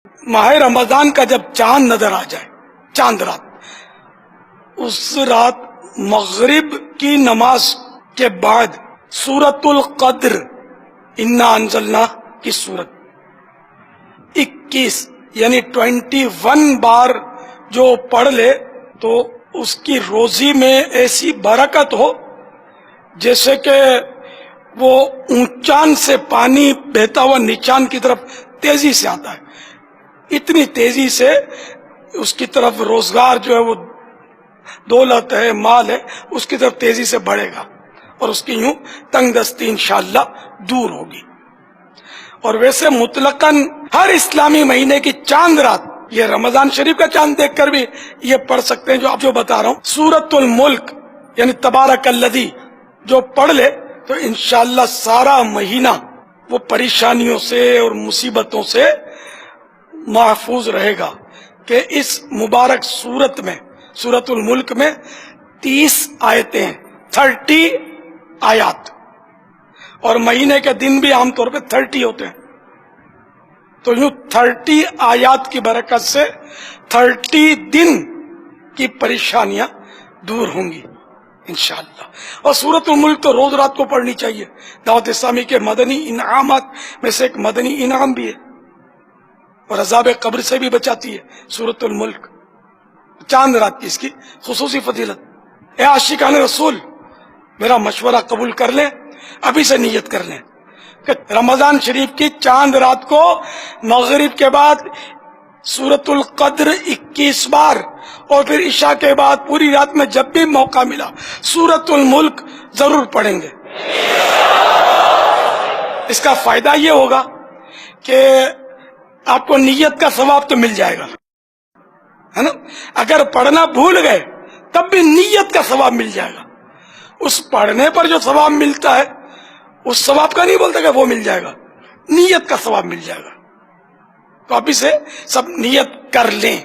ماہ رمضان کا جب چاند نظر آ جائے، چاند رات، اس رات مغرب کی نماز کے بعد سورۃ القدر انا انزلنا کی سورت 21 یعنی 21 بار جو پڑھ لے تو اس کی روزی میں ایسی برکت ہو جیسے کہ وہ اونچان سے پانی بہتا ہوا نیچان کی طرف تیزی سے آتا ہے، اتنی تیزی سے اس کی طرف روزگار جو ہے وہ دولت ہے، مال ہے، اس کی طرف تیزی سے بڑھے گا اور اس کی یوں تنگ دستی انشاءاللہ دور ہوگی۔ اور ویسے مطلقاً ہر اسلامی مہینے کی چاند رات، یہ رمضان شریف کا چاند دیکھ کر بھی یہ پڑھ سکتے ہیں جو آپ جو بتا رہا ہوں، سورۃ الملک یعنی تبارک الذی جو پڑھ لے تو انشاءاللہ سارا مہینہ وہ پریشانیوں سے اور مصیبتوں سے محفوظ رہے گا۔ کہ اس مبارک سورت میں، سورۃ الملک میں 30 آیتیں ہیں، 30 آیات، اور مہینے کے دن بھی عام طور پہ 30 ہوتے ہیں، تو یوں 30 آیات کی برکت سے 30 دن کی پریشانیاں دور ہوں گی انشاءاللہ۔ اور سورۃ الملک تو روز رات کو پڑھنی چاہیے، دعوت اسلامی کے مدنی انعامات میں سے ایک مدنی انعام بھی ہے، اور عذاب قبر سے بھی بچاتی ہے سورۃ الملک، چاند رات کی اس کی خصوصی فضیلت۔ اے عاشقان رسول، میرا مشورہ قبول کر لیں، ابھی سے نیت کر لیں کہ رمضان شریف کی چاند رات کو مغرب کے بعد سورۃ القدر 21 بار، اور پھر عشاء کے بعد پوری رات میں جب بھی موقع ملا سورۃ الملک ضرور پڑھیں گے۔ اس کا فائدہ یہ ہوگا کہ آپ کو نیت کا ثواب تو مل جائے گا، ہے نا؟ اگر پڑھنا بھول گئے تب بھی نیت کا ثواب مل جائے گا۔ اس پڑھنے پر جو ثواب ملتا ہے اس ثواب کا نہیں بولتا کہ وہ مل جائے گا، نیت کا ثواب مل جائے گا۔ تو ابھی سے سب نیت کر لیں۔